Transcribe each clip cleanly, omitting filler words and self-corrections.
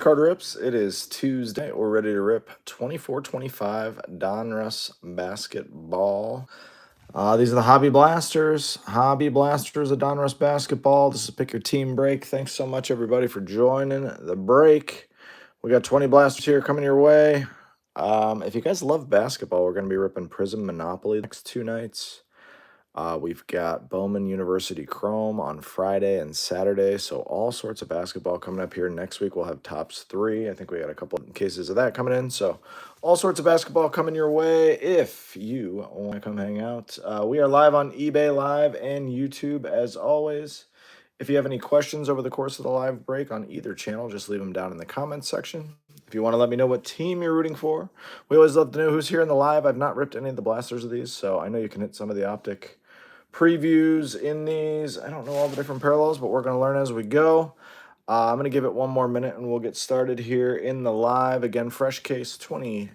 Card rips. It is Tuesday. We're ready to rip 24-25 Donruss basketball. These are the Hobby Blasters. Hobby Blasters of Donruss basketball. This is Pick Your Team break. Thanks so much, everybody, for joining the break. We got 20 blasters here coming your way. If you guys love basketball, we're going to be ripping Prism Monopoly next 2 nights. We've got Bowman University Chrome on Friday and Saturday, so all sorts of basketball coming up here. Next week we'll have Tops 3. I think we got a couple of cases of that coming in, so all sorts of basketball coming your way if you want to come hang out. We are live on eBay Live and YouTube as always. If you have any questions over the course of the live break on either channel, just leave them down in the comments section. If you want to let me know what team you're rooting for, we always love to know who's here in the live. I've not ripped any of the blasters of these, so I know you can hit some of the optic previews in these. I don't know all the different parallels, but we're going to learn as we go. I'm going to give it one more minute and we'll get started here in the live. Again, fresh case 24-25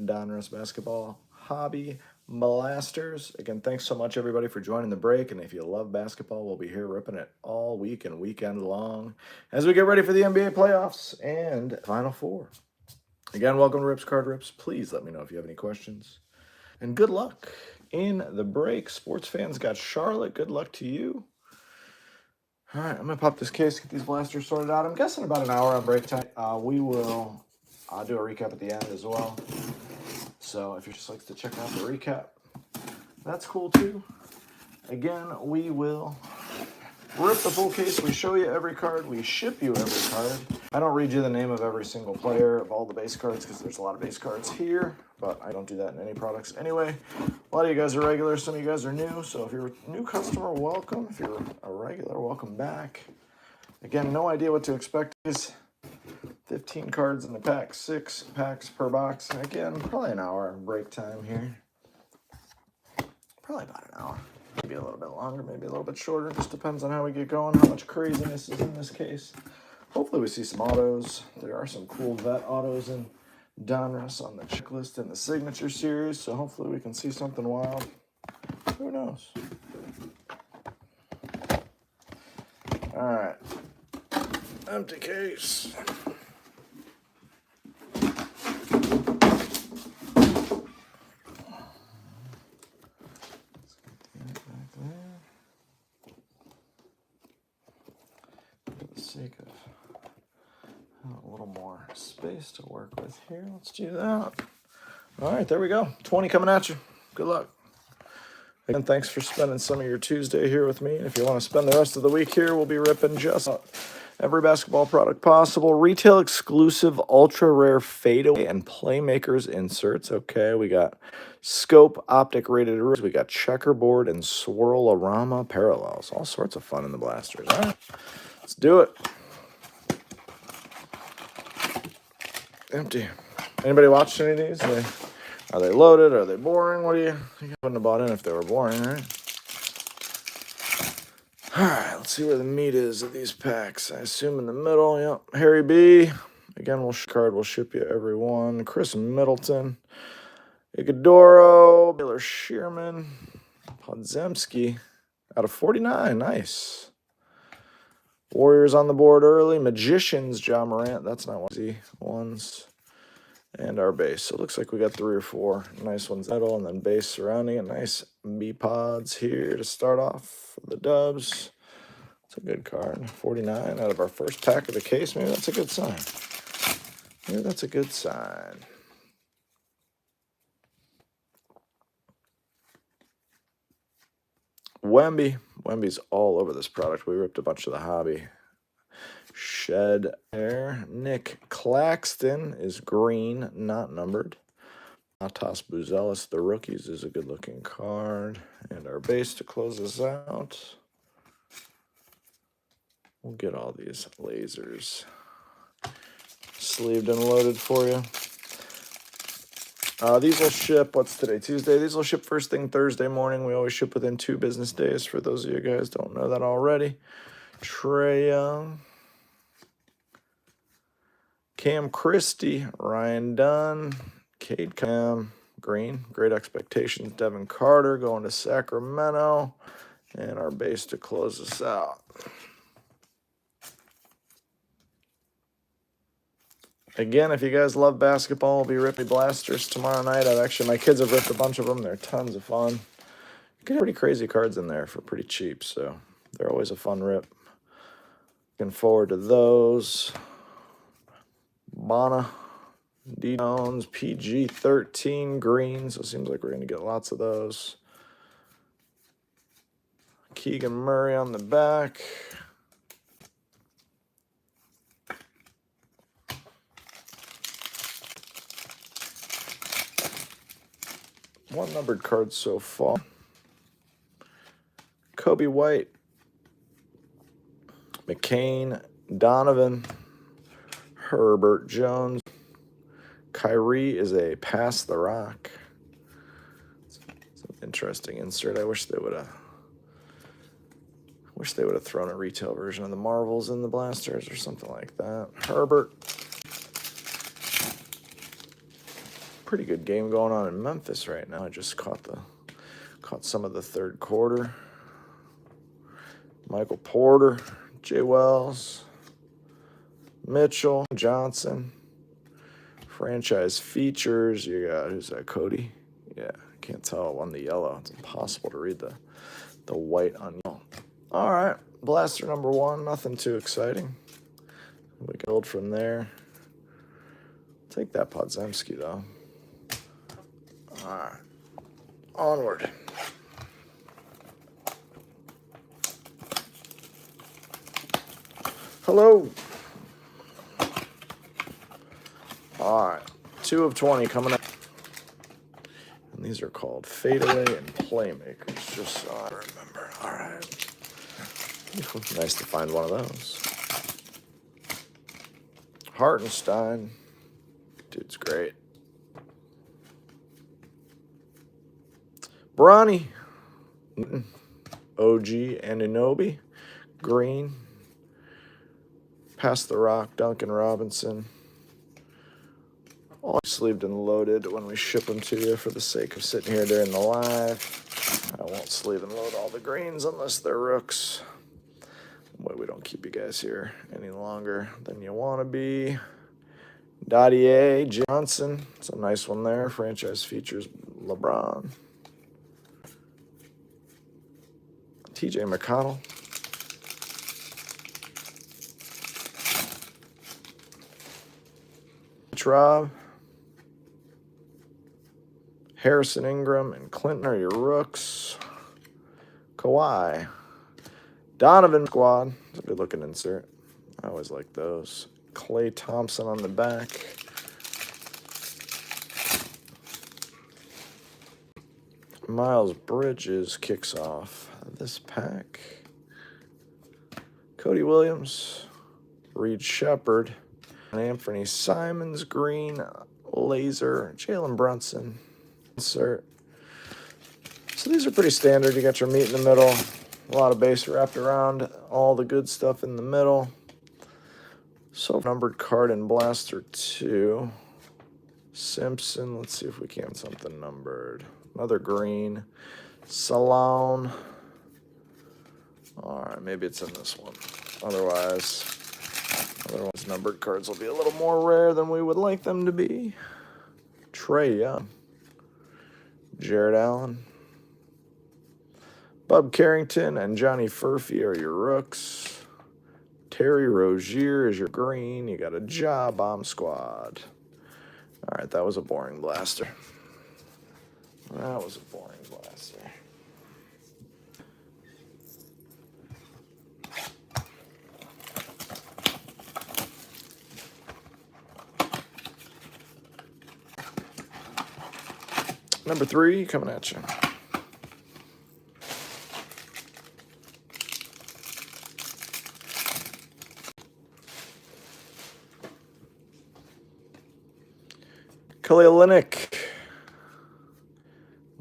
Donruss basketball Hobby Blasters. Again, thanks so much, everybody, for joining the break. And if you love basketball, we'll be here ripping it all week and weekend long as we get ready for the NBA playoffs and Final Four. Again, welcome to Rips Card Rips. Please let me know if you have any questions. And good luck in the break. Sports fans got Charlotte. Good luck to you. All right, I'm going to pop this case, get these blasters sorted out. I'm guessing about an hour on break time. We will do a recap at the end as well. So if you just like to check out the recap, that's cool too. Again, we will rip the full case. We show you every card. We ship you every card. I don't read you the name of every single player of all the base cards because there's a lot of base cards here, but I don't do that in any products anyway. A lot of you guys are regulars. Some of you guys are new. So if you're a new customer, welcome. If you're a regular, welcome back. Again, no idea what to expect. Is 15 cards in the pack, 6 packs per box. And again, probably an hour break time here. Probably about an hour. Maybe a little bit longer, maybe a little bit shorter. Just depends on how we get going, how much craziness is in this case. Hopefully we see some autos. There are some cool vet autos in Donruss on the checklist in the signature series, so hopefully we can see something wild. Who knows? All right. Empty case. Sake of a little more space to work with here. Let's do that. All right, there we go. 20 coming at you. Good luck. Again, thanks for spending some of your Tuesday here with me. And if you want to spend the rest of the week here, we'll be ripping just every basketball product possible. Retail exclusive, ultra rare fadeaway and playmakers inserts. Okay, we got scope, optic rated. We got checkerboard and swirl-a-rama parallels. All sorts of fun in the blasters. All right. Let's do it. Empty. Anybody watched any of these? Are they loaded? Are they boring? What do you wouldn't have bought in if they were boring, right? All right, let's see where the meat is of these packs. I assume in the middle. Yep. Harry B. Again, we'll ship you every one. Chris Middleton. Iguodaro. Baylor Shearman. Podzemski. Out of 49. Nice. Warriors on the board early. Magicians, Ja Morant. That's not one easy ones. And our base. So it looks like we got 3 or 4 nice ones middle, and then base surrounding it. Nice B-pods here to start off the Dubs. It's a good card. 49 out of our first pack of the case. Maybe that's a good sign. Maybe that's a good sign. Wemby. Wemby's all over this product. We ripped a bunch of the hobby. Shed there. Nick Claxton is green, not numbered. Atas Buzelis, the rookies, is a good-looking card. And our base to close us out. We'll get all these lasers sleeved and loaded for you. These will ship, what's today, Tuesday? These will ship first thing Thursday morning. We always ship within 2 business days for those of you guys don't know that already. Trae Young. Cam Christie. Ryan Dunn. Cade Cam. Green. Great expectations. Devin Carter going to Sacramento. And our base to close us out. Again, if you guys love basketball, we'll be ripping blasters tomorrow night. My kids have ripped a bunch of them. They're tons of fun. You get pretty crazy cards in there for pretty cheap, so they're always a fun rip. Looking forward to those. Bonna, D. Jones, PG-13 green, so it seems like we're going to get lots of those. Keegan Murray on the back. One numbered card so far. Kobe White, McCain, Donovan, Herbert Jones. Kyrie is a pass the rock. It's an interesting insert. I wish they would have thrown a retail version of the Marvels in the blasters or something like that. Herbert. Pretty good game going on in Memphis right now. I just caught some of the third quarter. Michael Porter, Jay Wells, Mitchell, Johnson. Franchise features. You got, who's that, Cody? Yeah, can't tell on the yellow. It's impossible to read the white on yellow. All right, blaster number 1. Nothing too exciting. We can build from there. Take that Podzemski, though. All right, onward. Hello. All right, 2 of 20 coming up. And these are called Fadeaway and Playmakers, just so I remember. All right. Nice to find one of those. Hartenstein. Dude's great. Bronny. Newton. OG Anunoby. Green. Pass the rock. Duncan Robinson. All sleeved and loaded when we ship them to you for the sake of sitting here during the live. I won't sleeve and load all the greens unless they're rooks. Boy, we don't keep you guys here any longer than you want to be. Dottier Johnson. It's a nice one there. Franchise features LeBron. TJ McConnell. Rob. Harrison Ingram and Clinton are your rooks. Kawhi. Donovan squad. It's a good looking insert. I always like those. Klay Thompson on the back. Miles Bridges kicks off this pack. Cody Williams. Reed Shepard. Anthony Simons green. Laser. Jalen Brunson. Insert. So these are pretty standard. You got your meat in the middle. A lot of base wrapped around. All the good stuff in the middle. So numbered card in blaster 2. Simpson. Let's see if we can something numbered. Another green. Salone. All right, maybe it's in this one. Otherwise, numbered cards will be a little more rare than we would like them to be. Trae Young. Jared Allen. Bub Carrington and Johnny Furphy are your rooks. Terry Rozier is your green. You got a Ja Bomb squad. All right, that was a boring blaster. That was a boring blaster. Number 3 coming at you. Kelly Olynyk,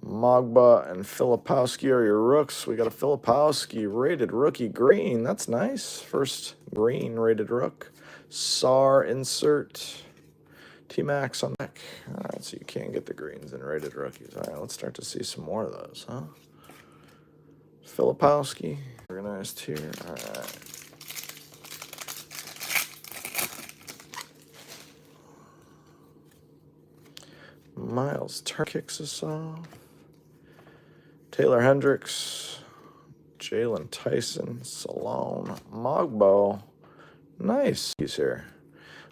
Mogba, and Filipowski are your rooks. We got a Filipowski rated rookie green. That's nice. First green rated rook. SAR insert. T-Max on deck. All right, so you can't get the greens in rated rookies. All right, let's start to see some more of those, huh? Filipowski, organized here. All right. Miles Turner kicks us off. Taylor Hendricks, Jalen Tyson, Salone, Mogbo. Nice. He's here.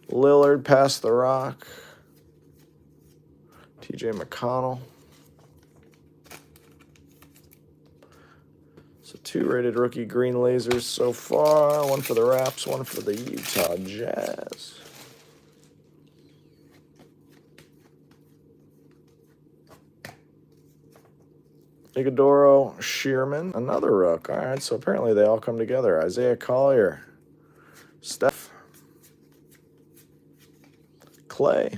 Lillard past the rock. TJ McConnell. So 2 rated rookie green lasers so far. 1 for the Raps, 1 for the Utah Jazz. Iguodaro, Shearman, another rook. All right, so apparently they all come together. Isaiah Collier, Steph, Clay,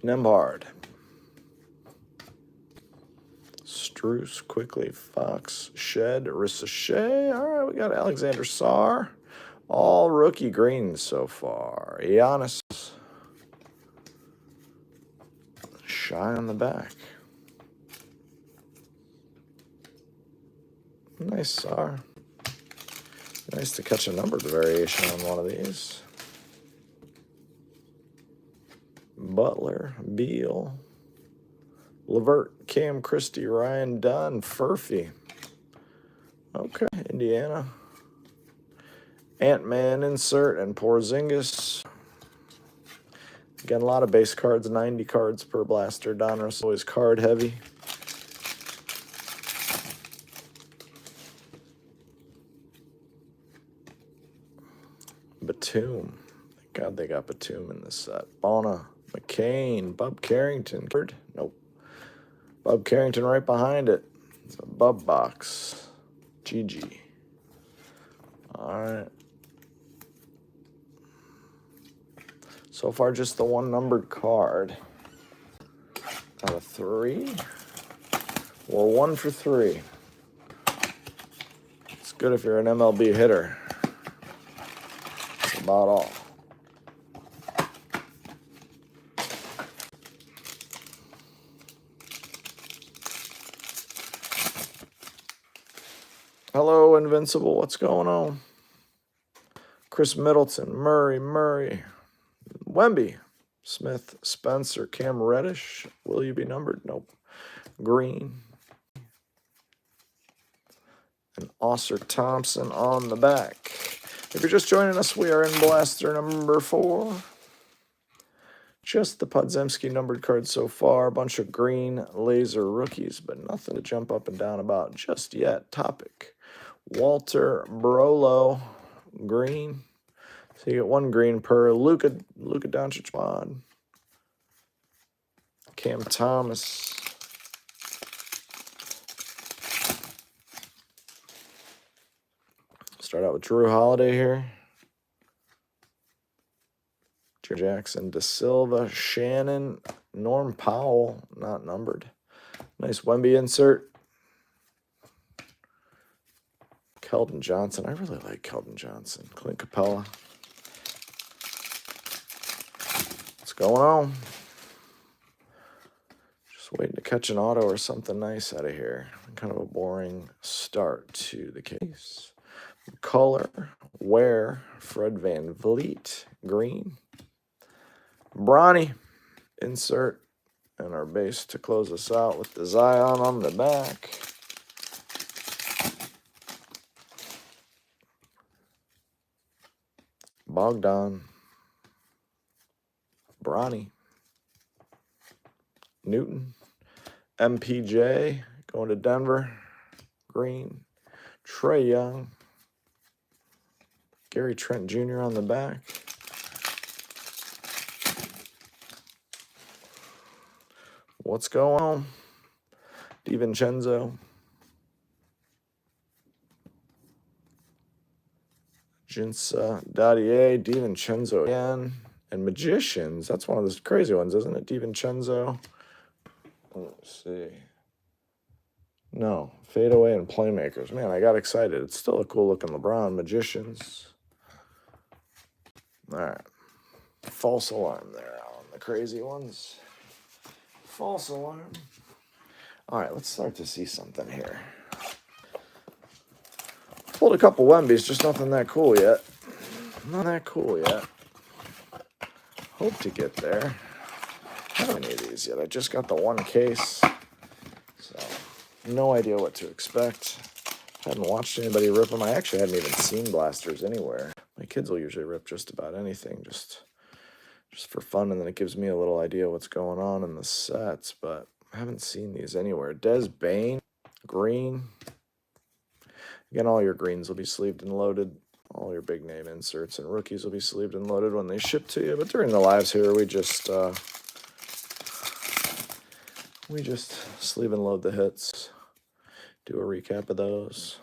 Nembhard, Struce, quickly, Fox, Shed, Ricochet. All right, we got Alexander Sarr. All rookie greens so far. Giannis. Shy on the back. Nice Sarr. Nice to catch a numbered variation on one of these. Butler, Beal, Levert, Cam Christie, Ryan Dunn, Furphy. Okay, Indiana. Ant-Man insert and Porzingis. Again, a lot of base cards, 90 cards per blaster. Donruss always card heavy. Batum. Thank God they got Batum in this set. Bona, McCain, Bub Carrington. Nope. Bub Carrington right behind it. It's a Bub box. GG. All right. So far, just the 1 numbered card. Out of 3. We're 1 for 3. It's good if you're an MLB hitter. That's about all. Hello, Invincible. What's going on? Chris Middleton, Murray, Wemby, Smith, Spencer, Cam Reddish. Will you be numbered? Nope. Green. And Oscar Thompson on the back. If you're just joining us, we are in blaster number 4. Just the Podziemski numbered cards so far. A bunch of green laser rookies, but nothing to jump up and down about just yet. Topic. Walter Brolo, green. So you get 1 green per. Luka Doncic mod. Cam Thomas. Start out with Drew Holiday here. Jackson, Da Silva, Shannon, Norm Powell, not numbered. Nice Wemby insert. Keldon Johnson. I really like Keldon Johnson. Clint Capella. What's going on? Just waiting to catch an auto or something nice out of here. Kind of a boring start to the case. Color, Ware, Fred Van Vliet, green. Bronny, insert. And our base to close us out with the Zion on the back. Bogdan, Bronny, Newton, MPJ, going to Denver, green, Trae Young, Gary Trent Jr. on the back. What's going on? DiVincenzo, Jinsa, Dadier, DiVincenzo again, and Magicians. That's one of those crazy ones, isn't it? DiVincenzo. Let's see. No, Fadeaway and Playmakers. Man, I got excited. It's still a cool-looking LeBron. Magicians. All right. False alarm there on the crazy ones. False alarm. All right, let's start to see something here. Pulled a couple Wembies, just nothing that cool yet. Not that cool yet. Hope to get there. I don't need these yet. I just got the one case, so no idea what to expect. Hadn't watched anybody rip them. I actually hadn't even seen blasters anywhere. My kids will usually rip just about anything, just for fun, and then it gives me a little idea what's going on in the sets, but I haven't seen these anywhere. Des Bane, green. Again, all your greens will be sleeved and loaded. All your big name inserts and rookies will be sleeved and loaded when they ship to you. But during the lives here, we just sleeve and load the hits. Do a recap of those.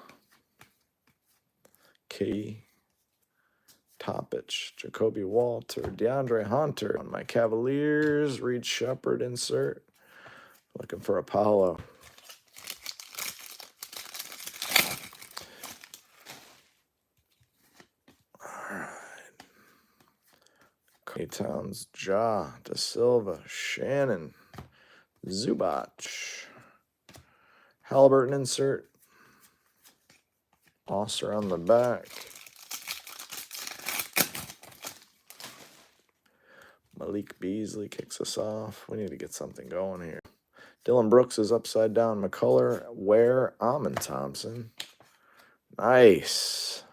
Key, Toppich, Jacoby Walter, DeAndre Hunter. On my Cavaliers, Reed Shepard insert. Looking for Apollo. Towns, Ja, Da Silva, Shannon, Zubac, Halliburton insert, Osser on the back, Malik Beasley kicks us off. We need to get something going here. Dylan Brooks is upside down. McCullough, Ware, Amon Thompson. Nice.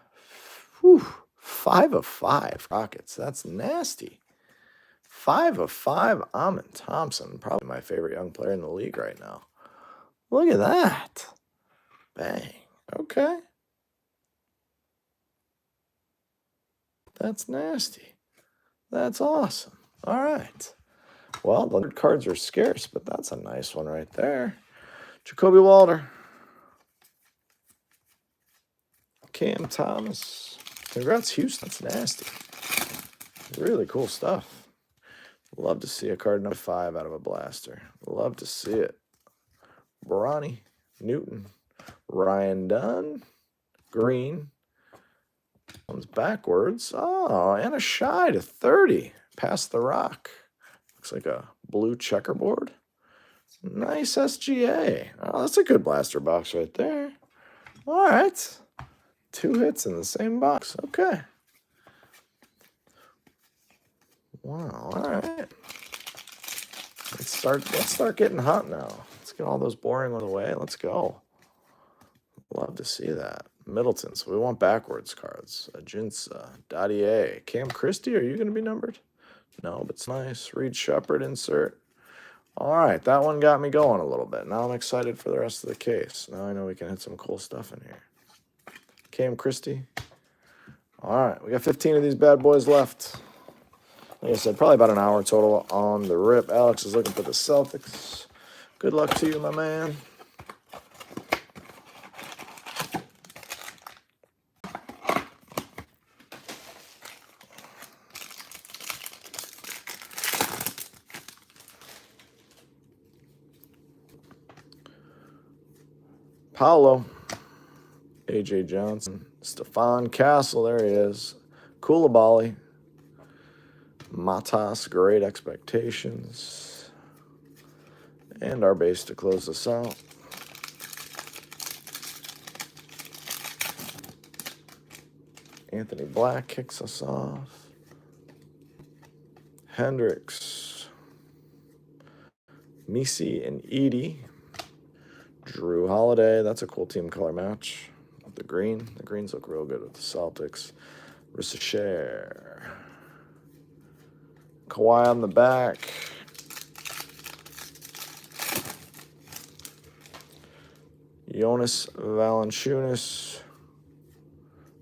Whew. 5 of 5 Rockets. That's nasty. 5 of 5 Amon Thompson. Probably my favorite young player in the league right now. Look at that. Bang. Okay. That's nasty. That's awesome. All right. Well, the cards are scarce, but that's a nice one right there. Jacoby Walter. Cam Thomas. Congrats, Houston. That's nasty. Really cool stuff. Love to see a card number 5 out of a blaster. Love to see it. Bronny, Newton, Ryan Dunn, green. Comes backwards. Oh, and a shy to 30. Past the rock. Looks like a blue checkerboard. Nice SGA. Oh, that's a good blaster box right there. All right. 2 hits in the same box. Okay. Wow. All right. Let's start getting hot now. Let's get all those boring ones away. Let's go. Love to see that. Middleton. So we want backwards cards. Ajinsa, Dadier, Cam Christie. Are you going to be numbered? No, but it's nice. Reed Shepard insert. All right, that one got me going a little bit. Now I'm excited for the rest of the case. Now I know we can hit some cool stuff in here. Cam Christie. All right, we got 15 of these bad boys left. Like I said, probably about an hour total on the rip. Alex is looking for the Celtics. Good luck to you, my man. Paolo, A.J. Johnson, Stephon Castle, there he is. Koulibaly, Matas, Great Expectations, and our base to close this out. Anthony Black kicks us off. Hendricks, Misi and Edie. Drew Holiday, that's a cool team color match. The green. The greens look real good with the Celtics. Rissacher. Kawhi on the back. Jonas Valanciunas.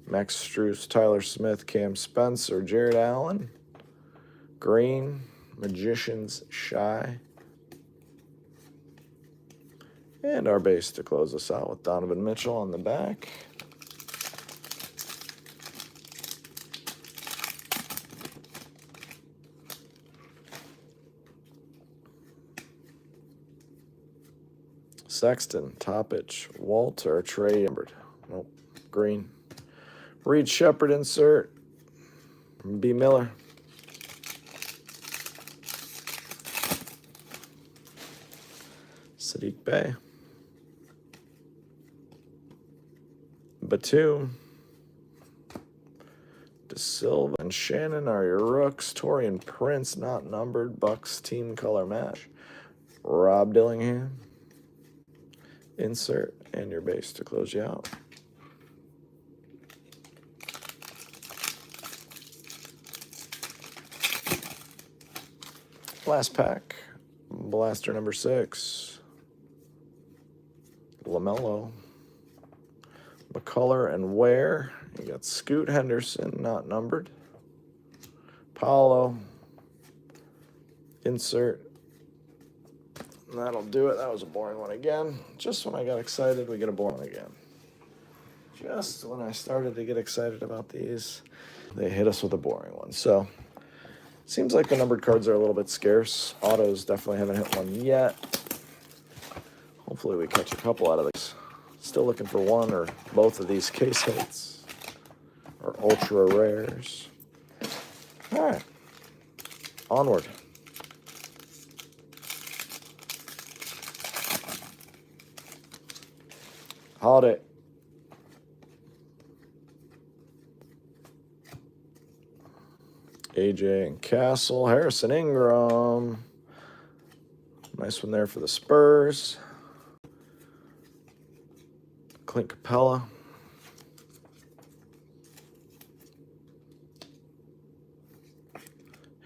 Max Strus, Tyler Smith, Cam Spencer, Jared Allen. Green. Magicians Shy. And our base to close us out with Donovan Mitchell on the back. Sexton, Toppich, Walter, Trey Embert. Nope, green. Reed Shepard insert. B. Miller. Sadiq Bey. Batum. De Silva and Shannon are your rooks. Torian Prince, not numbered. Bucks team color match. Rob Dillingham. Insert and your base to close you out. Last pack. Blaster number 6. LaMelo. McCullough and Ware. You got Scoot Henderson, not numbered. Paolo. Insert. And that'll do it. That was a boring one again. Just when I got excited, we get a boring one again. Just when I started to get excited about these, they hit us with a boring one. So, seems like the numbered cards are a little bit scarce. Autos definitely haven't hit one yet. Hopefully we catch a couple out of these. Still looking for one or both of these case hits or ultra rares. All right, onward. Holiday. AJ and Castle. Harrison Ingram. Nice one there for the Spurs. Clint Capella.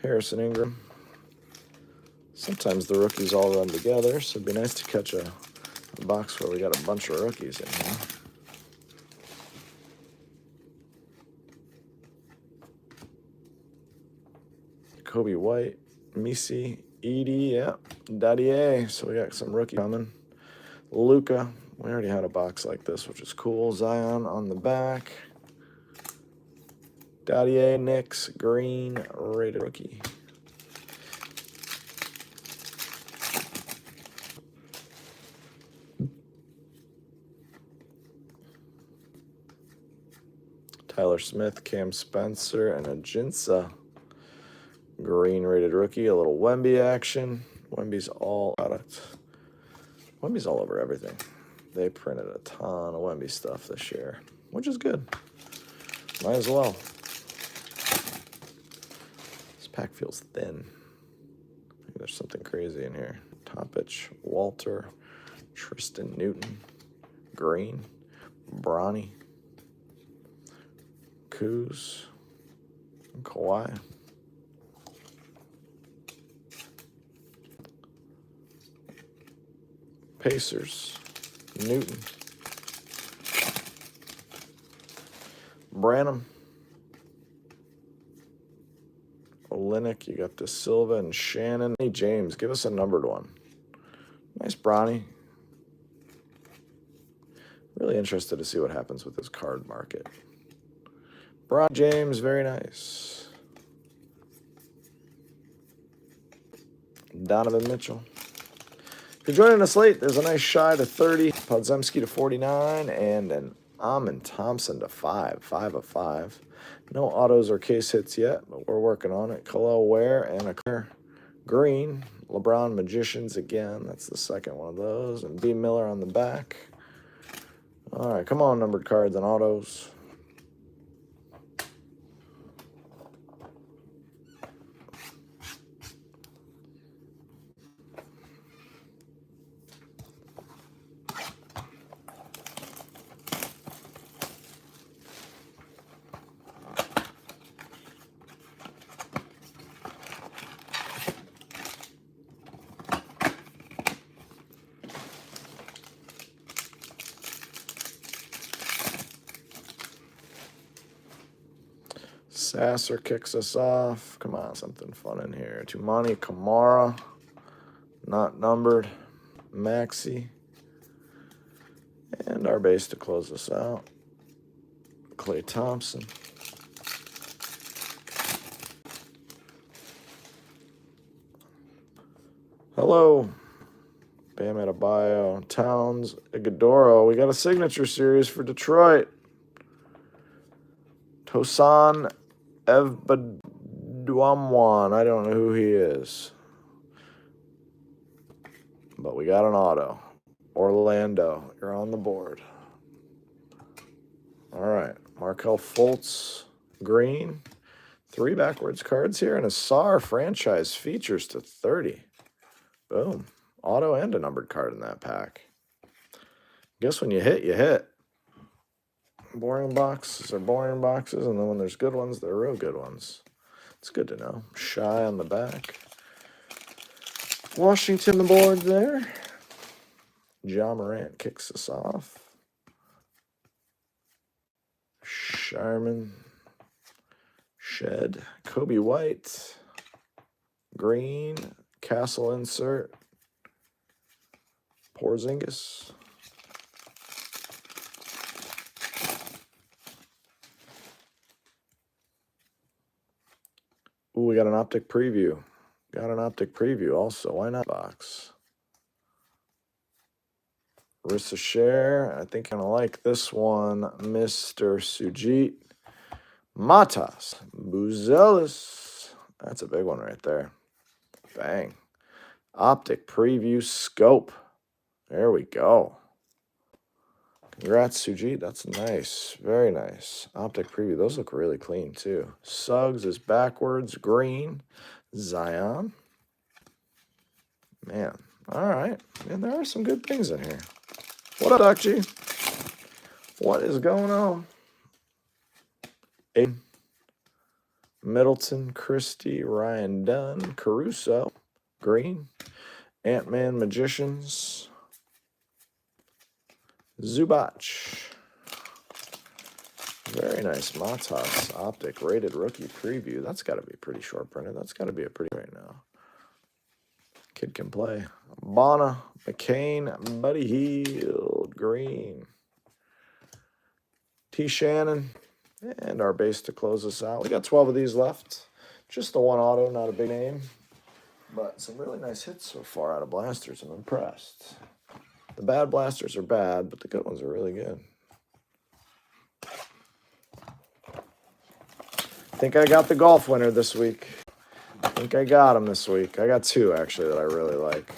Harrison Ingram. Sometimes the rookies all run together, so it'd be nice to catch a box where we got a bunch of rookies in here. Kobe White, Misi, Edie, yeah, Dadier. So we got some rookie coming. Luca, we already had a box like this, which is cool. Zion on the back. Dadier, Knicks, green, rated rookie. Tyler Smith, Cam Spencer, and a Jinsa. Green rated rookie, a little Wemby action. Wemby's all product. Wemby's all over everything. They printed a ton of Wemby stuff this year, which is good. Might as well. This pack feels thin. I think there's something crazy in here. Topic, Walter, Tristan Newton, Green, Bronny, Kuz, and Kawhi. Pacers, Newton, Branham, Olynyk, you got De Silva and Shannon. Hey, James, give us a numbered one. Nice Bronny. Really interested to see what happens with this card market. Bron James, very nice. Donovan Mitchell. If you're joining us late, there's a nice Shy to 30, Podzemski to 49, and an Amin Thompson to 5. 5 of 5. No autos or case hits yet, but we're working on it. Khalil Ware and a clear green. LeBron Magicians again. That's the second one of those. And B. Miller on the back. All right, come on, numbered cards and autos. Sasser kicks us off. Come on, something fun in here. Tumani Kamara, not numbered. Maxi. And our base to close us out. Klay Thompson. Hello. Bam Adebayo. Towns. Iguodala. We got a signature series for Detroit. Tosan Evbaduamwan. I don't know who he is. But but we got an auto. Orlando, you're on the board. All right, Markel Fultz, green. 3 backwards cards here, and a SAR franchise features to 30. Boom. Auto and a numbered card in that pack. Guess when you hit, you hit. Boring boxes are boring boxes, and then when there's good ones, they're real good ones. It's good to know. Shy on the back. Washington the board there. John Morant kicks us off. Sharman. Shed. Kobe White. Green. Castle insert. Porzingis. Ooh, we got an optic preview. Got an optic preview also. Why not box? Rissa Share. I think I'm going to like this one. Mr. Sujit. Matas. Buzelis. That's a big one right there. Bang. Optic preview scope. There we go. Congrats, Sujit. That's nice. Very nice. Optic preview. Those look really clean, too. Suggs is backwards. Green. Zion. Man. All right. Man, there are some good things in here. What up, Doc G? What is going on? Aiden. Middleton. Christie. Ryan Dunn. Caruso. Green. Ant-Man Magicians. Zubac. Very nice. Matas optic rated rookie preview. That's got to be pretty short printed. That's got to be a pretty right now. Kid can play. Bonner, McCain, Buddy Hield, Green. T. Shannon. And our base to close us out. We got 12 of these left. Just the one auto, not a big name. But some really nice hits so far out of blasters. I'm impressed. The bad blasters are bad, but the good ones are really good. I think I got the golf winner this week. I think I got him this week. I got 2, actually, that I really like.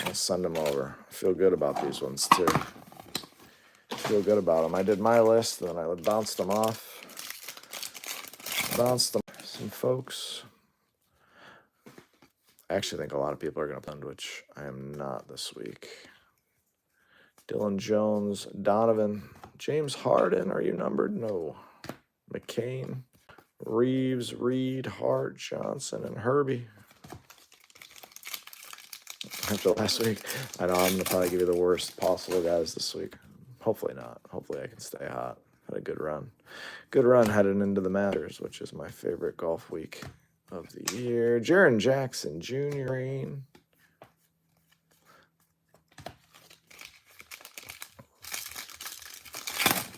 I'll send them over. I feel good about these ones, too. Feel good about them. I did my list, then I bounced them off. Bounced them. Some folks. I actually think a lot of people are going to play, which I am not this week. Dylan Jones, Donovan, James Harden. Are you numbered? No. McCain, Reeves, Reed, Hart, Johnson, and Herbie. After last week, I know I'm going to probably give you the worst possible guys this week. Hopefully not. Hopefully I can stay hot. Had a good run. Good run heading into the Masters, which is my favorite golf week of the year. Jaren Jackson Jr. Green.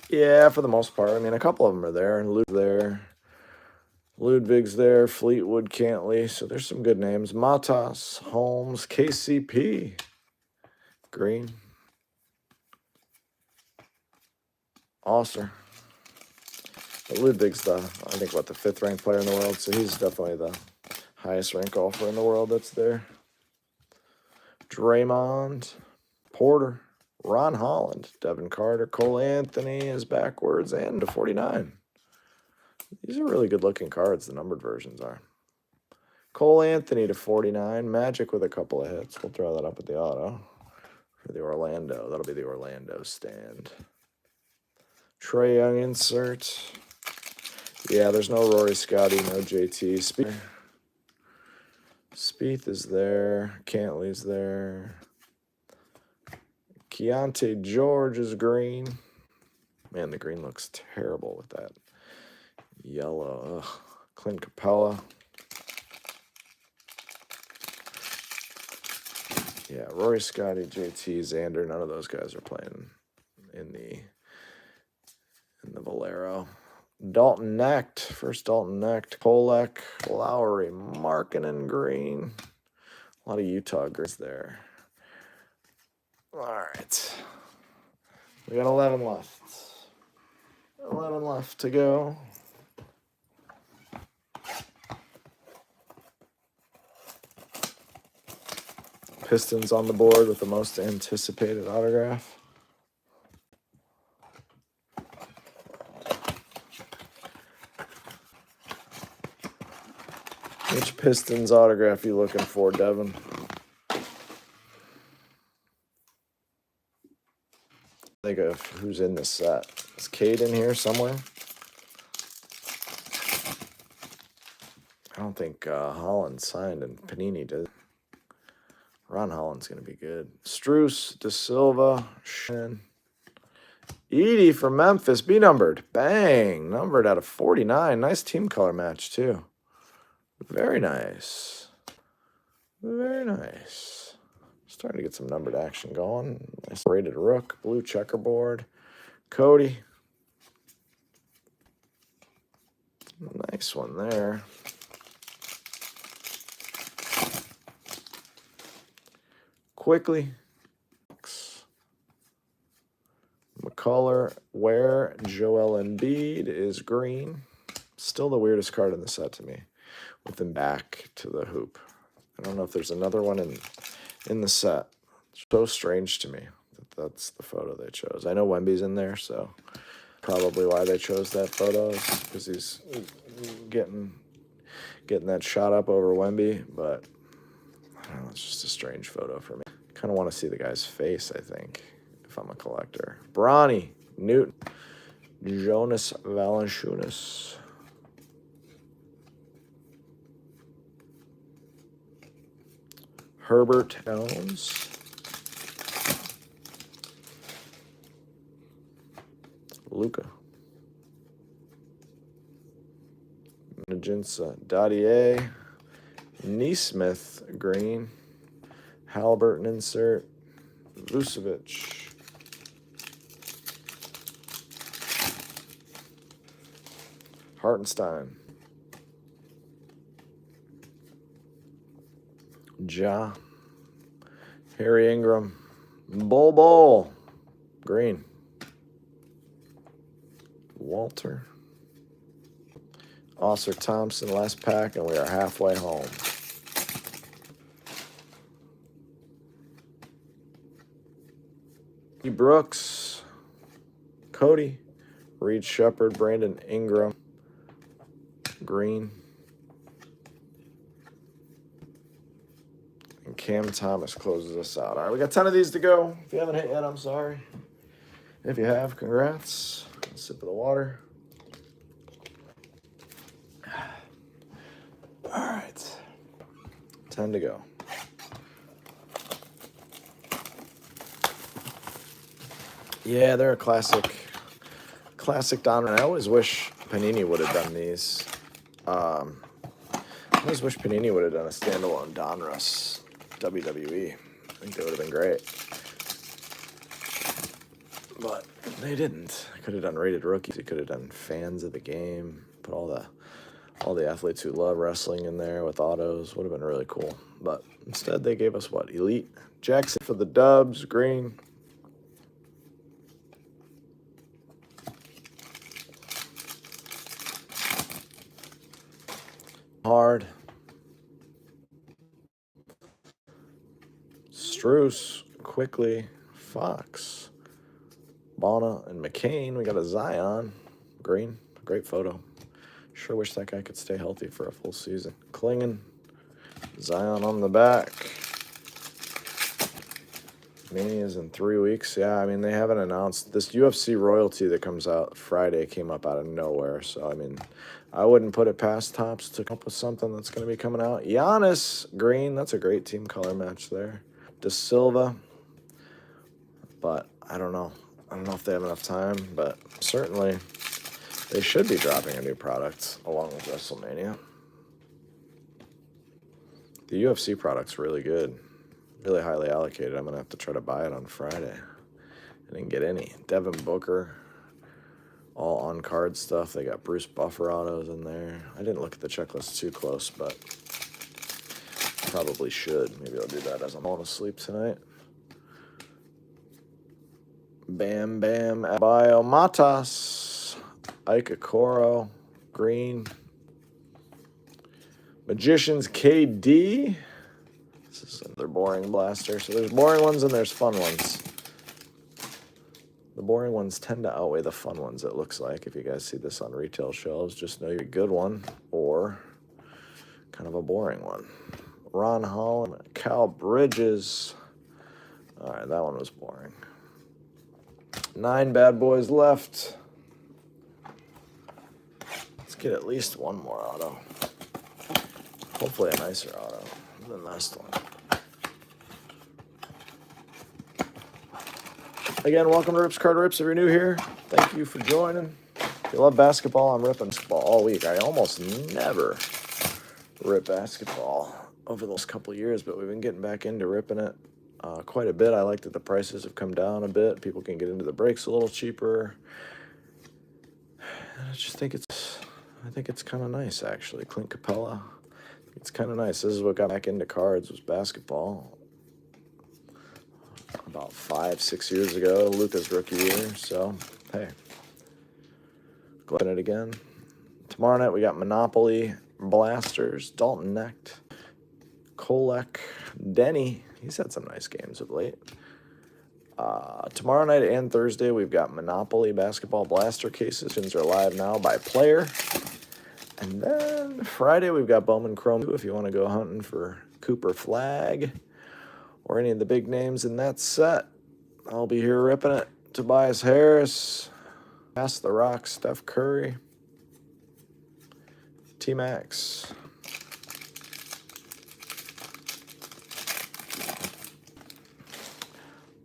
Yeah, for the most part. I mean, a couple of them are there. And Ludwig's there. Fleetwood, Cantley. So there's some good names. Matas, Holmes, KCP. Green. Osser. But Ludwig's I think, the 5th ranked player in the world. So he's definitely the highest ranked golfer in the world that's there. Draymond, Porter, Ron Holland, Devin Carter, Cole Anthony is backwards and to 49. These are really good looking cards, the numbered versions are. Cole Anthony to 49, Magic with a couple of hits. We'll throw that up at the auto for the Orlando. That'll be the Orlando stand. Trae Young insert. Yeah, there's no Rory Scotty, no JT. Spieth is there. Cantley's there. Keontae George is green. Man, the green looks terrible with that yellow. Ugh. Clint Capella. Yeah, Rory Scotty, JT, Xander, none of those guys are playing in the Valero. Dalton Knecht, first Dalton Knecht, Kolek, Lowry, Markkanen green. A lot of Utah greens there. All right. We got 11 left. 11 left to go. Pistons on the board with the most anticipated autograph. Which Pistons autograph you looking for, Devin? Think of who's in this set. Is Cade in here somewhere? I don't think Holland signed and Panini did. Ron Holland's going to be good. Strus, De Silva, Shen. Edie from Memphis, B numbered. Bang, numbered out of 49. Nice team color match, too. Very nice. Very nice. Starting to get some numbered action going. Nice rated rook, blue checkerboard. Cody. Nice one there. Quickly. McCullough, Ware, Joel Embiid is green. Still the weirdest card in the set to me. With him back to the hoop. I don't know if there's another one in the set. It's so strange to me that that's the photo they chose. I know Wemby's in there, so probably why they chose that photo is because he's getting that shot up over Wemby, but I don't know, it's just a strange photo for me. Kind of want to see the guy's face, I think, if I'm a collector. Bronny, Newton, Jonas Valanciunas. Herbert Jones. Luca. Najinsa. Dadier. Neesmith, green. Halliburton insert. Vucevic. Hartenstein. Ja. Harry Ingram. Bol. Green. Walter. Oscar Thompson, last pack, and we are halfway home. E. Brooks. Cody. Reed Shepard, Brandon Ingram. Green. And Cam Thomas closes us out. All right, we got 10 of these to go. If you haven't hit yet, I'm sorry. If you have, congrats. A sip of the water. All right. 10 to go. Yeah, they're a classic Donruss. I always wish Panini would have done these. I always wish Panini would have done a standalone Donruss WWE. I think that would have been great. But they didn't. I could have done rated rookies. They could have done fans of the game. Put all the athletes who love wrestling in there with autos. Would have been really cool. But instead they gave us what? Elite. Jackson for the Dubs. Green. Hard. Strus, Quickly, Fox, Bona, and McCain. We got a Zion. Green. Great photo. Sure wish that guy could stay healthy for a full season. Klingon. Zion on the back. Mania is in 3 weeks. Yeah, I mean, they haven't announced. This UFC royalty that comes out Friday came up out of nowhere. So, I mean, I wouldn't put it past Topps to come up with something that's going to be coming out. Giannis, green. That's a great team color match there. De Silva. But I don't know. I don't know if they have enough time, but certainly they should be dropping a new product along with WrestleMania. The UFC product's really good. Really highly allocated. I'm going to have to try to buy it on Friday. I didn't get any. Devin Booker. All on-card stuff. They got Bruce Buffer autos in there. I didn't look at the checklist too close, but probably should. Maybe I'll do that as I'm falling asleep tonight. Bam Bam Adebayo Matas. Ike Okoro. Green. Magicians KD. This is another boring blaster. So there's boring ones and there's fun ones. The boring ones tend to outweigh the fun ones, it looks like. If you guys see this on retail shelves, just know you're a good one or kind of a boring one. Ron Holland, Cal Bridges. All right, that one was boring. 9 bad boys left. Let's get at least one more auto. Hopefully a nicer auto than the last one. Again, welcome to Rips Card Rips. If you're new here, thank you for joining. If you love basketball, I'm ripping basketball all week. I almost never rip basketball over the last couple of years, but we've been getting back into ripping it quite a bit. I like that the prices have come down a bit. People can get into the breaks a little cheaper. I just think it's kind of nice, actually. Clint Capella. It's kind of nice. This is what got back into cards, was basketball. About 5-6 years ago, Luka's rookie year. So, hey, go at it again. Tomorrow night we got Monopoly Blasters, Dalton Knecht, Kolek, Denny. He's had some nice games of late. Tomorrow night and Thursday we've got Monopoly Basketball Blaster cases. Are live now by player. And then Friday we've got Bowman Chrome 2 if you want to go hunting for Cooper Flag or any of the big names in that set. I'll be here ripping it. Tobias Harris, Pass the Rock, Steph Curry, T-Max.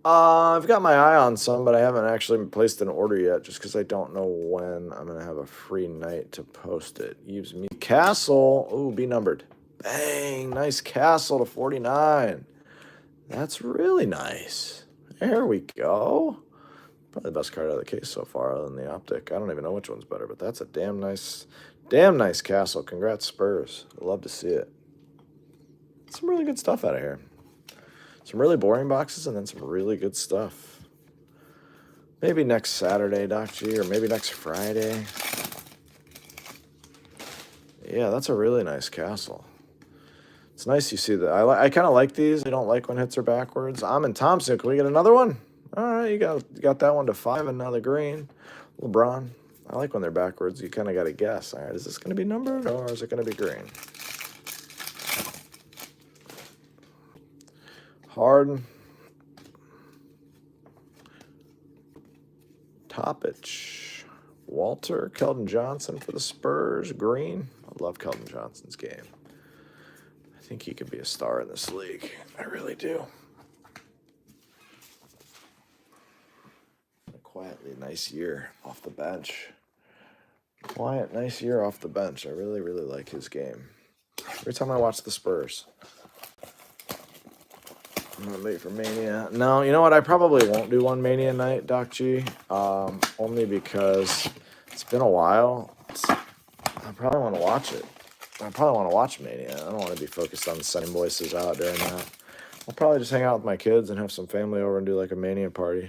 I've got my eye on some, but I haven't actually placed an order yet just because I don't know when I'm going to have a free night to post it. Use me. Castle. Ooh, be numbered. Bang. Nice Castle to 49. That's really nice. There we go. Probably the best card out of the case so far other than the optic. I don't even know which one's better, but that's a damn nice Castle. Congrats, Spurs. Love to see it. Some really good stuff out of here. Some really boring boxes and then some really good stuff. Maybe next Saturday, Doc G, or maybe next Friday. Yeah, that's a really nice Castle. It's nice you see that. I kind of like these. I don't like when hits are backwards. Amon Thompson, can we get another one? All right, you got that one to 5 and now the green. LeBron. I like when they're backwards. You kind of got to guess. All right, is this going to be numbered or is it going to be green? Harden. Topic. Walter. Keldon Johnson for the Spurs. Green. I love Keldon Johnson's game. I think he could be a star in this league. I really do. A quietly nice year off the bench. Quiet, nice year off the bench. I really, really like his game. Every time I watch the Spurs. I'm gonna wait for Mania. No, you know what? I probably won't do one Mania night, Doc G. Only because it's been a while. I probably want to watch it. I probably want to watch Mania. I don't want to be focused on sending voices out during that. I'll probably just hang out with my kids and have some family over and do like a Mania party.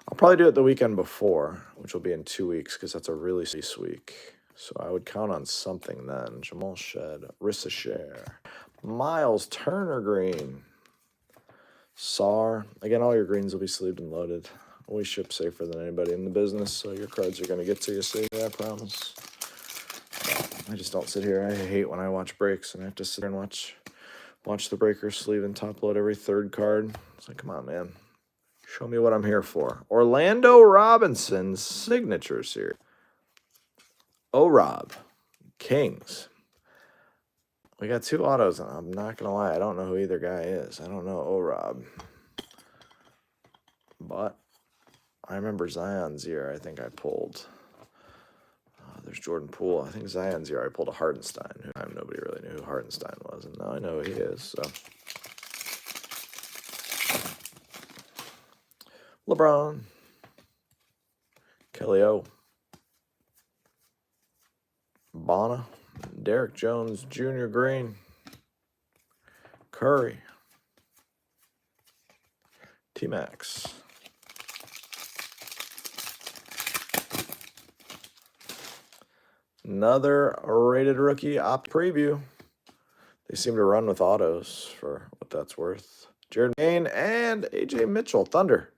I'll probably do it the weekend before, which will be in 2 weeks because that's a really nice week. So I would count on something then. Jamal Shed, Rissa Share, Miles Turner green. SAR. Again, all your greens will be sleeved and loaded. We ship safer than anybody in the business, so your cards are going to get to you safely, I promise. I just don't sit here. I hate when I watch breaks and I have to sit there and watch the breaker sleeve and top load every third card. It's like, come on, man. Show me what I'm here for. Orlando Robinson's signatures here. O-Rob. Kings. We got 2 autos, and I'm not going to lie. I don't know who either guy is. I don't know O-Rob. But I remember Zion's year. I think I pulled. There's Jordan Poole. I think Zion's year I pulled a Hardenstein. Nobody really knew who Hardenstein was, and now I know who he is. So LeBron. Kelly O. Bonner. Derek Jones Jr. green. Curry. T-Max. Another rated rookie op preview. They seem to run with autos for what that's worth. Jared Maine and AJ Mitchell, Thunder.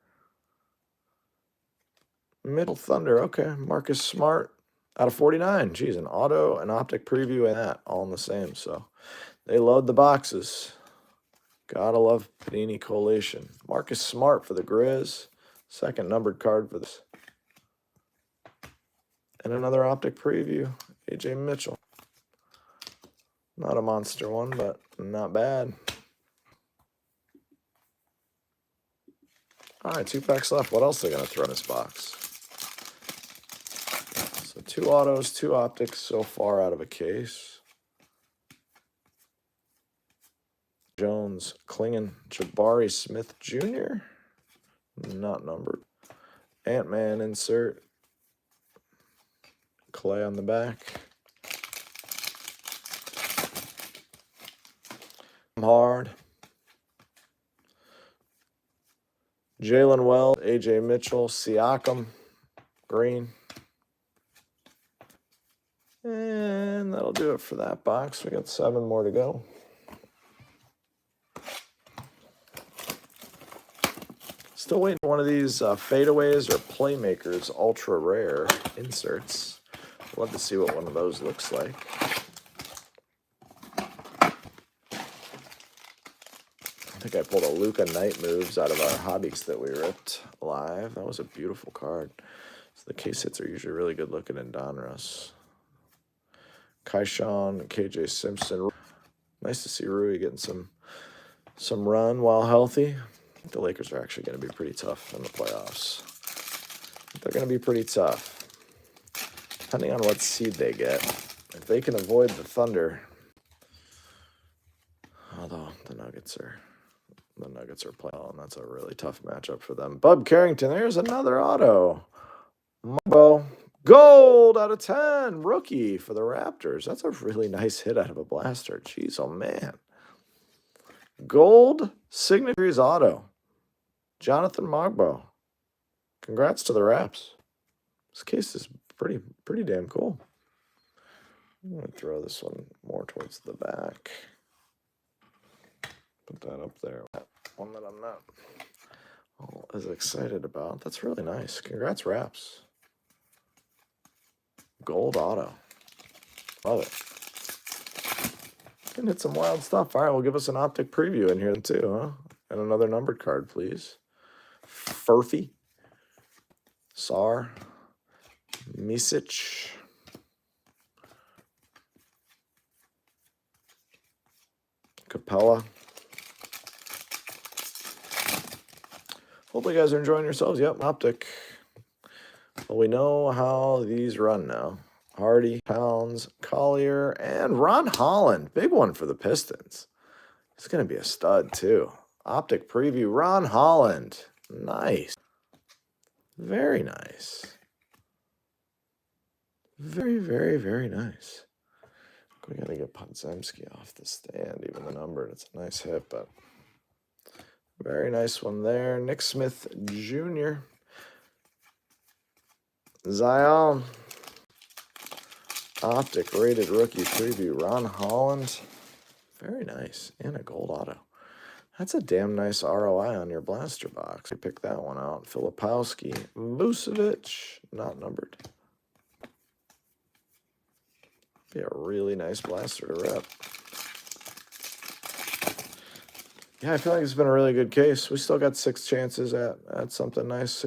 Mitchell Thunder, okay. Marcus Smart out of 49. Geez, an auto, an optic preview, and that all in the same. So they load the boxes. Gotta love Panini Collation. Marcus Smart for the Grizz. Second numbered card for this. And another optic preview. AJ Mitchell. Not a monster one, but not bad. All right, 2 packs left. What else are they going to throw in this box? So 2 autos, 2 optics so far out of a case. Jones, Klingon, Jabari Smith Jr. Not numbered. Ant-Man insert. Clay on the back. Hard. Jalen Wells, AJ Mitchell, Siakam, green. And that'll do it for that box. We got 7 more to go. Still waiting for one of these fadeaways or playmakers ultra rare inserts. Love to see what one of those looks like. I think I pulled a Luka Knight moves out of our hobbies that we ripped live. That was a beautiful card. So the case hits are usually really good looking in Donruss. Kaishan, KJ Simpson. Nice to see Rui getting some run while healthy. I think the Lakers are actually going to be pretty tough in the playoffs. They're going to be pretty tough. Depending on what seed they get. If they can avoid the Thunder. Although the Nuggets are playing, and that's a really tough matchup for them. Bub Carrington, there's another auto. Mumbo, gold out of 10, rookie for the Raptors. That's a really nice hit out of a blaster. Jeez, oh man. Gold signatures auto. Jonathan Mogbo. Congrats to the Raps. This case is pretty damn cool. I'm going to throw this one more towards the back. Put that up there. One that I'm not all as excited about. That's really nice. Congrats, Raps. Gold auto. Love it. And hit some wild stuff. All right, well, give us an optic preview in here too, huh? And another numbered card, please. Furphy. Sar. Misic. Capella. Hopefully you guys are enjoying yourselves. Yep, optic. Well, we know how these run now. Hardy, Pounds, Collier, and Ron Holland. Big one for the Pistons. He's going to be a stud, too. Optic preview, Ron Holland. Nice. Very nice. Very, very, very nice. We got to get Podzemski off the stand, even the number. It's a nice hit, but very nice one there. Nick Smith Jr. Zion. Optic rated rookie preview. Ron Holland. Very nice. And a gold auto. That's a damn nice ROI on your blaster box. You pick that one out. Filipowski. Vucevic. Not numbered. Be a really nice blaster to rep. Yeah, I feel like it's been a really good case. We still got 6 chances at something nice.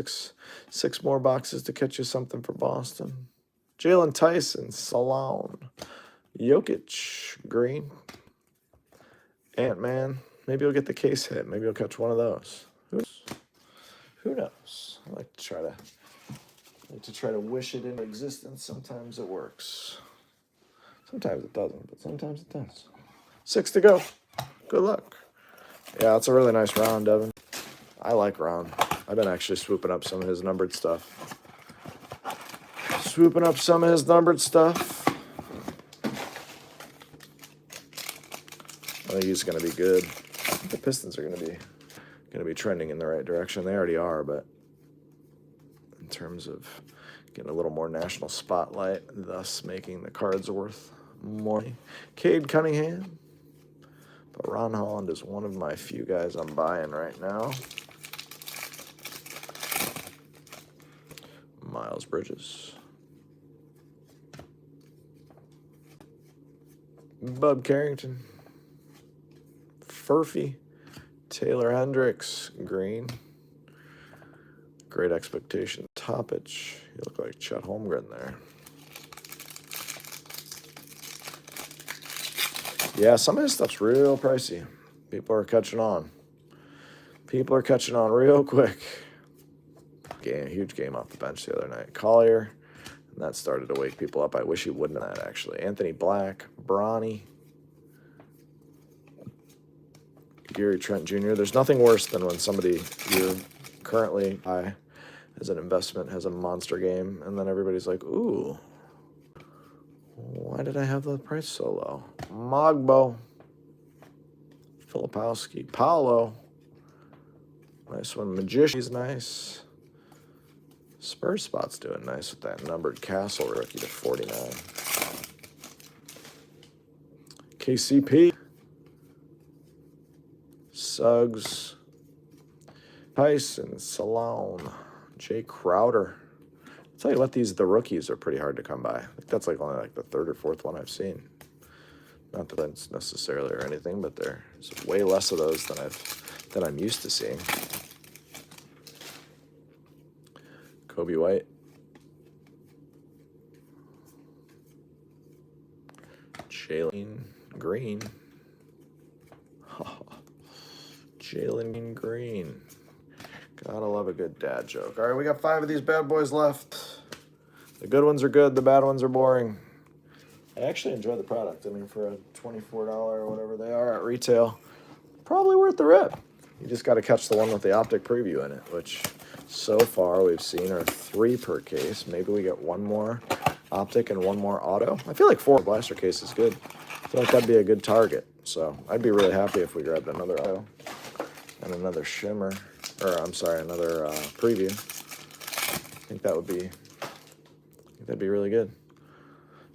Six more boxes to catch you something for Boston. Jalen Tyson, Salon, Jokic, green, Ant-Man. Maybe you'll get the case hit. Maybe you'll catch one of those. Who knows? I like to try to wish it into existence. Sometimes it works. Sometimes it doesn't, but sometimes it does. 6 to go. Good luck. Yeah, it's a really nice round, Devin. I like round. I've been actually swooping up some of his numbered stuff. I think he's going to be good. The Pistons are going to be trending in the right direction. They already are, but in terms of getting a little more national spotlight, thus making the cards worth more. Cade Cunningham, But Ron Holland is one of my few guys I'm buying right now. Miles Bridges. Bub Carrington. Furphy. Taylor Hendricks. Green. Great Expectation. Toppage. You look like Chet Holmgren there. Yeah, some of this stuff's real pricey. People are catching on. People are catching on real quick. Huge game off the bench the other night. Collier, and that started to wake people up. I wish he wouldn't have that, actually. Anthony Black, Bronny, Gary Trent Jr. There's nothing worse than when somebody you're currently buy as an investment has a monster game, and then everybody's like, ooh, why did I have the price so low? Mogbo, Filipowski, Paolo, nice one. Magician's nice. Spurs spot's doing nice with that numbered Castle rookie to 49. KCP. Suggs. Tyson. Salone. Jay Crowder. I'll tell you what, the rookies are pretty hard to come by. I think that's like only like the third or fourth one I've seen. Not that that's necessarily or anything, but there's way less of those than I'm used to seeing. Kobe White. Jalen Green. Jalen Green. Gotta love a good dad joke. All right, we got 5 of these bad boys left. The good ones are good. The bad ones are boring. I actually enjoy the product. I mean, for a $24 or whatever they are at retail, probably worth the rip. You just got to catch the one with the optic preview in it, which so far we've seen are 3 per case. Maybe we get 1 more optic and 1 more auto. I feel like 4 blaster case is good. I feel like that'd be a good target. So I'd be really happy if we grabbed another auto and another shimmer, or I'm sorry, another preview. I think that'd be really good.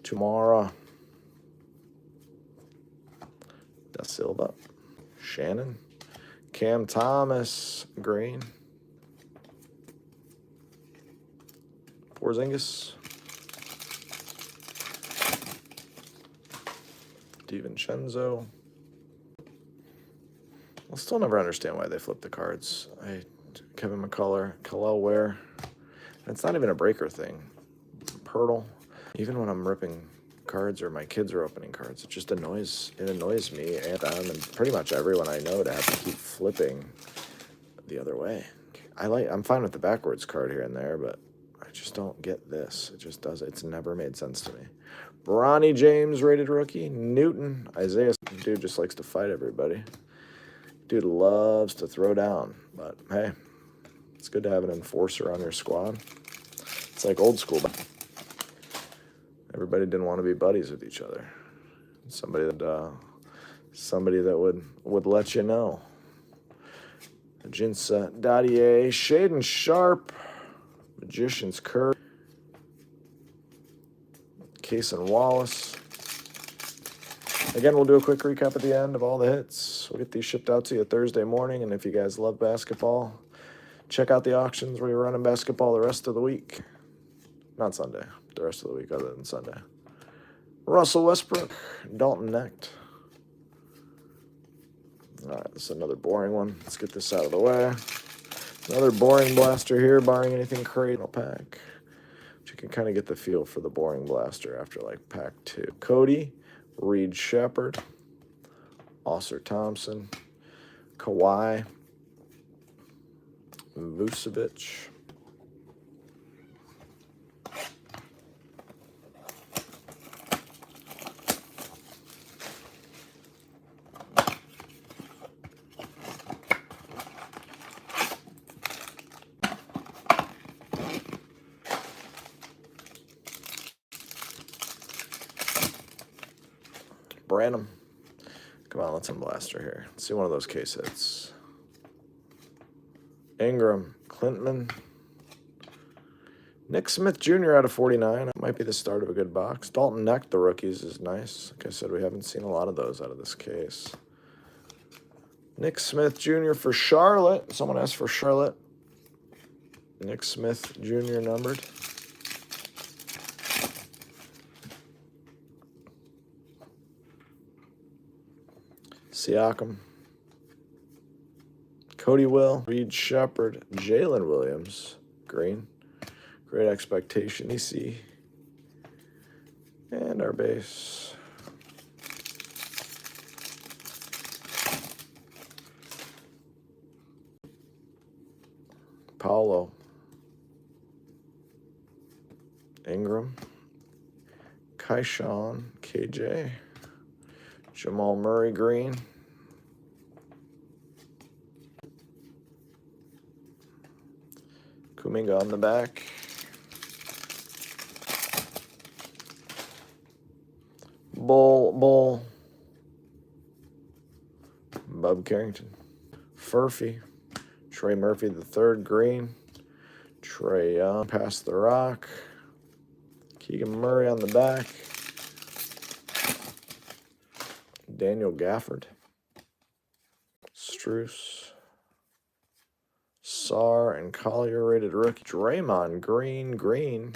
Tomorrow. Da Silva. Shannon. Cam Thomas. Green. Porzingis. DiVincenzo. I'll still never understand why they flip the cards. Kevin McCullough, Khalil Ware. And it's not even a breaker thing. Pirtle. Even when I'm ripping cards or my kids are opening cards, it annoys me and them and pretty much everyone I know to have to keep flipping the other way. I'm fine with the backwards card here and there, but I just don't get this. It's never made sense to me. Bronny James, rated rookie. Newton. Isaiah, dude just likes to fight everybody. Dude loves to throw down, but hey, it's good to have an enforcer on your squad. It's like old school. Everybody didn't want to be buddies with each other. Somebody that would let you know. Jinsa Dadier, Shaden Sharp, Magician's Curve, Cason Wallace. Again, we'll do a quick recap at the end of all the hits. We'll get these shipped out to you Thursday morning, and if you guys love basketball, check out the auctions where you're running basketball the rest of the week. Not Sunday, the rest of the week other than Sunday. Russell Westbrook, Dalton Knecht. All right, this is another boring one. Let's get this out of the way. Another boring blaster here, barring anything crazy in a pack. But you can kind of get the feel for the boring blaster after like pack 2. Cody, Reed Shepard, Oscar Thompson, Kawhi, Vucevic. Branham. Come on, let's unblaster here. Let's see one of those case hits. Ingram, Clintman. Nick Smith Jr. out of 49. That might be the start of a good box. Dalton Knecht, the rookies, is nice. Like I said, we haven't seen a lot of those out of this case. Nick Smith Jr. for Charlotte. Someone asked for Charlotte. Nick Smith Jr. numbered. Siakam. Cody Will. Reed Shepard. Jalen Williams. Green. Great Expectation. EC. And our base. Paulo. Ingram. Kaishan. KJ. Jamal Murray green. Kuminga on the back. Bull. Bub Carrington. Furphy. Trey Murphy the third green. Trey Young past the rock. Keegan Murray on the back. Daniel Gafford. Struce. Sarr and Collier rated rookie. Draymond green.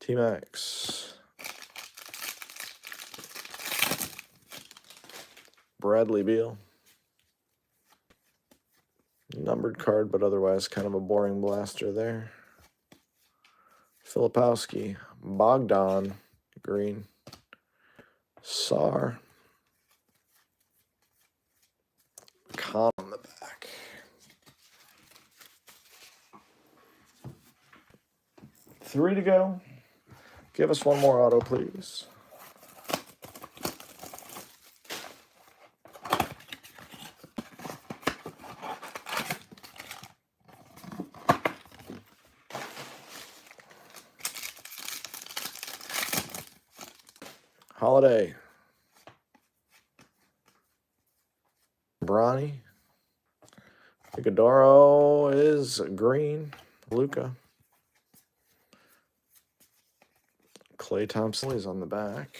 T-Max. Bradley Beal. Numbered card, but otherwise kind of a boring blaster there. Filipowski. Bogdan green. Sarr. Con on the back. Three to go. Give us one more auto, please. Holiday. Bronny. Iguodaro is green. Luka. Klay Thompson is on the back.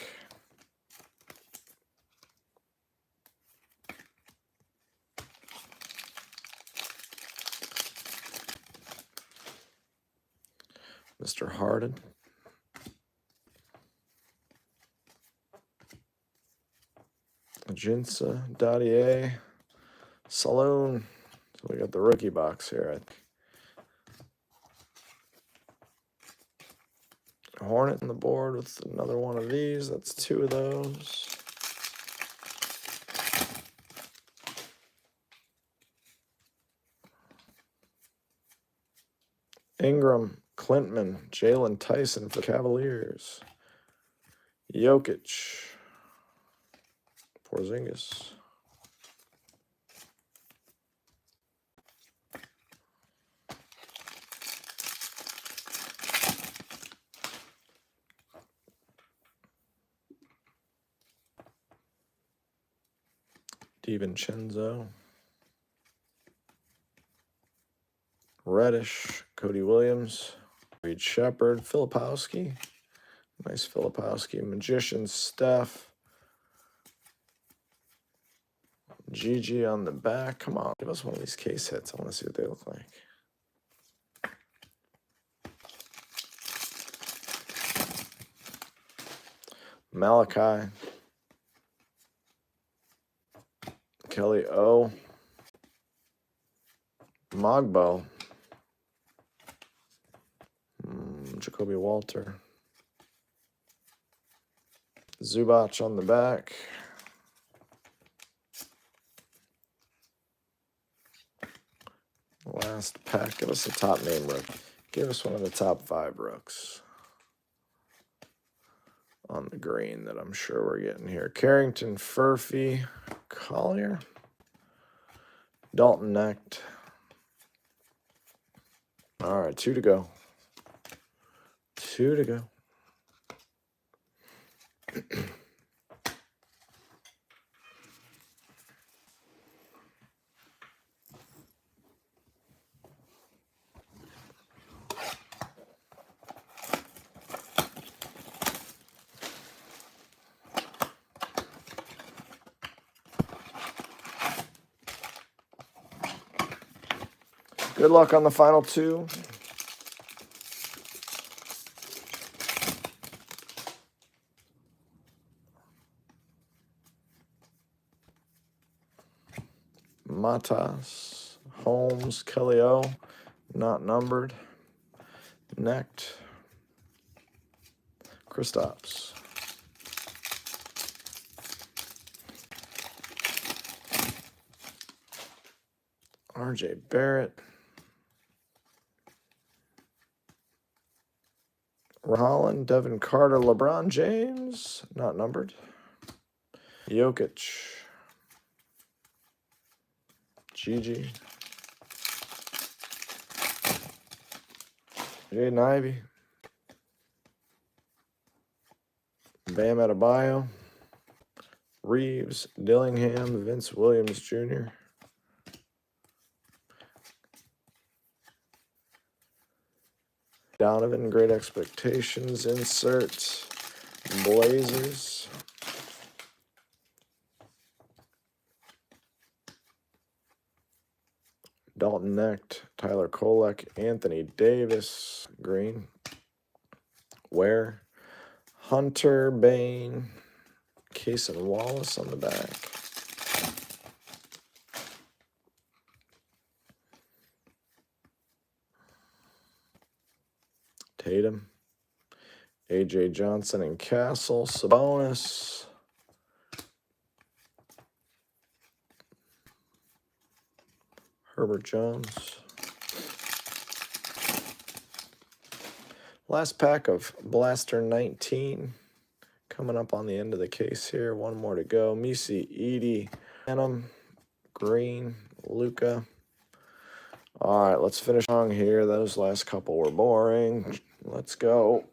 Mr. Harden. Jinsa, Dottier, Saloon. So we got the rookie box here, I think. Hornet on the board with another one of these. That's two of those. Ingram, Clintman, Jalen Tyson for the Cavaliers. Jokic. Porzingis. DiVincenzo. Reddish, Cody Williams, Reed Shepard, Filipowski. Nice Filipowski. Magician, Steph. GG on the back. Come on, give us one of these case hits. I want to see what they look like. Malachi. Kelly O. Mogbo. Jacoby Walter. Zubac on the back. Last pack. Give us a top name rook. Give us one of the top 5 rooks on the green that I'm sure we're getting here. Carrington, Furphy, Collier, Dalton Knecht. All right, 2 to go. 2 to go. Good luck on the final two. Matas, Holmes, Kelly O, not numbered. Necht, Kristaps. RJ Barrett. Holland, Devin Carter, LeBron James, not numbered. Jokic. Gigi. Jaden Ivey. Bam Adebayo. Reeves, Dillingham, Vince Williams Jr. Donovan, Great Expectations, insert. Blazers. Dalton Knecht, Tyler Kolek, Anthony Davis, green. Ware, Hunter Bain, Cason Wallace on the back. Tatum, AJ Johnson and Castle, Sabonis. Herbert Jones. Last pack of Blaster 19. Coming up on the end of the case here. One more to go. Misi, Edie, Phantom, Green, Luca. All right, let's finish on here. Those last couple were boring. Let's go.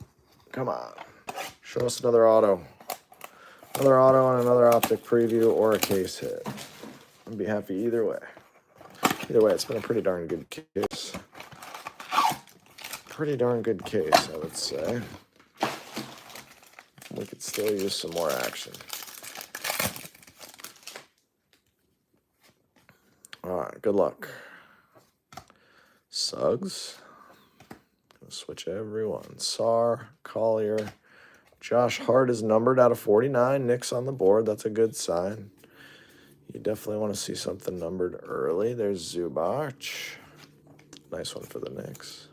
Come on. Show us another auto. Another auto and another optic preview or a case hit. I'd be happy either way. Either way, it's been a pretty darn good case. Pretty darn good case, I would say. We could still use some more action. All right, good luck. Suggs. Gonna switch everyone. Sar, Collier. Josh Hart is numbered out of 49. Knicks on the board. That's a good sign. You definitely want to see something numbered early. There's Zubac. Nice one for the Knicks.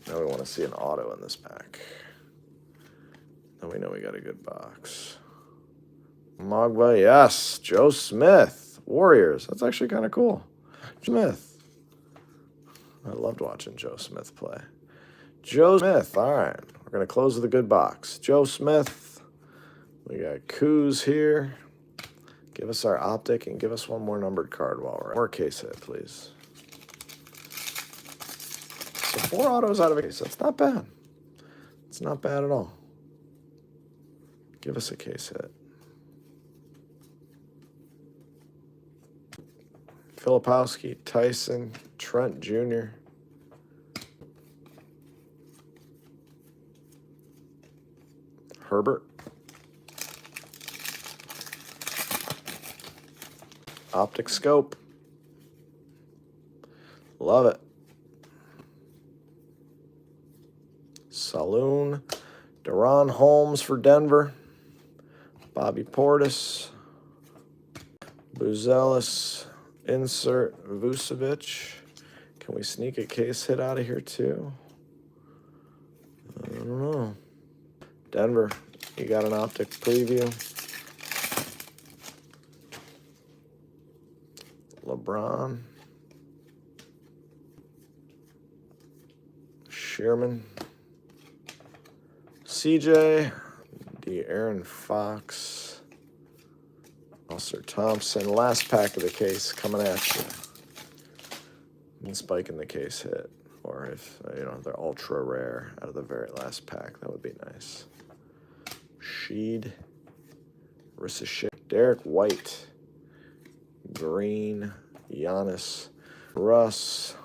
Now we want to see an auto in this pack. Then we know we got a good box. Mogba, yes. Joe Smith, Warriors. That's actually kind of cool. Smith. I loved watching Joe Smith play. Joe Smith, all right. We're going to close with a good box. Joe Smith. We got Kuz here. Give us our optic and give us one more numbered card while we're at. More case hit, please. So 4 autos out of a case. That's not bad. It's not bad at all. Give us a case hit. Filipowski, Tyson, Trent Jr. Herbert. Optic scope. Love it. Saloon. Deron Holmes for Denver. Bobby Portis. Buzelis. Insert Vucevic. Can we sneak a case hit out of here too? I don't know. Denver, you got an optic preview. LeBron. Shearman. CJ. De'Aaron Fox. Sir Thompson. Last pack of the case coming at you. And spiking the case hit. Or if, they're ultra rare out of the very last pack, that would be nice. Sheed. Ricochet. Derek White. Green. Giannis. Russ.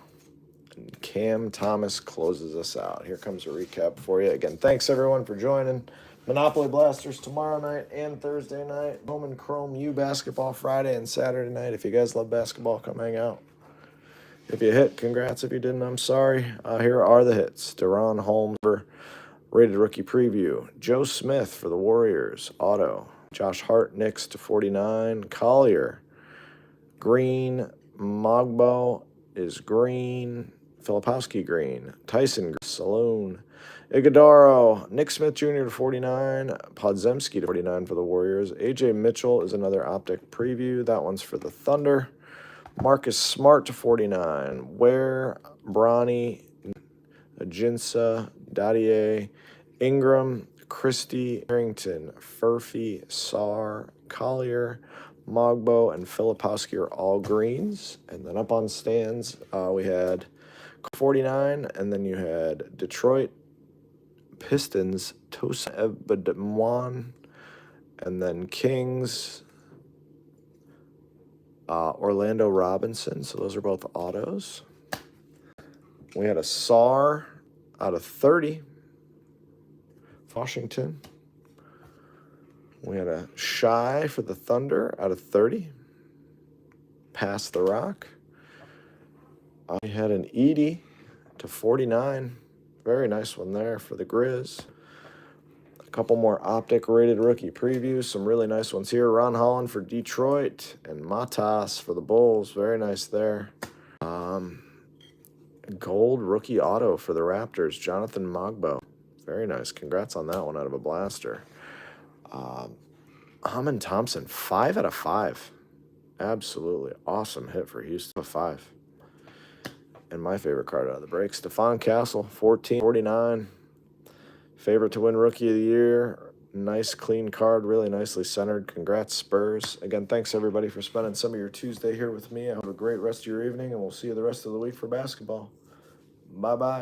And Cam Thomas closes us out. Here comes a recap for you. Again, thanks everyone for joining. Monopoly Blasters tomorrow night and Thursday night. Bowman Chrome U basketball Friday and Saturday night. If you guys love basketball, come hang out. If you hit, congrats. If you didn't, I'm sorry. Here are the hits. Deron Holmes for rated rookie preview. Joe Smith for the Warriors, auto. Josh Hart, Knicks /49. Collier, green. Mogbo is green. Filipowski, green. Tyson, Saloon. Iguodaro, Nick Smith Jr. /49. Podzemski /49 for the Warriors. AJ Mitchell is another optic preview. That one's for the Thunder. Marcus Smart /49. Ware, Bronny, Ajinsa, Dadier, Ingram, Christie, Harrington, Furphy, Sarr, Collier, Mogbo, and Filipowski are all greens. And then up on stands, we had 49, and then you had Detroit Pistons, Tosa Ebadamwan, and then Kings, Orlando Robinson. So those are both autos. We had a Sarr out of 30, Washington. We had a Shy for the Thunder out of 30, Pass the Rock. We had an Edie /49, very nice one there for the Grizz. A couple more optic rated rookie previews, some really nice ones here. Ron Holland for Detroit and Matas for the Bulls, very nice there. Gold rookie auto for the Raptors, Jonathan Mogbo. Very nice. Congrats on that one out of a blaster. Hammond Thompson, 5 out of 5. Absolutely awesome hit for Houston. 5. And my favorite card out of the break, Stephon Castle, 14/49. Favorite to win Rookie of the Year. Nice, clean card, really nicely centered. Congrats, Spurs. Again, thanks, everybody, for spending some of your Tuesday here with me. I hope a great rest of your evening, and we'll see you the rest of the week for basketball. Bye-bye.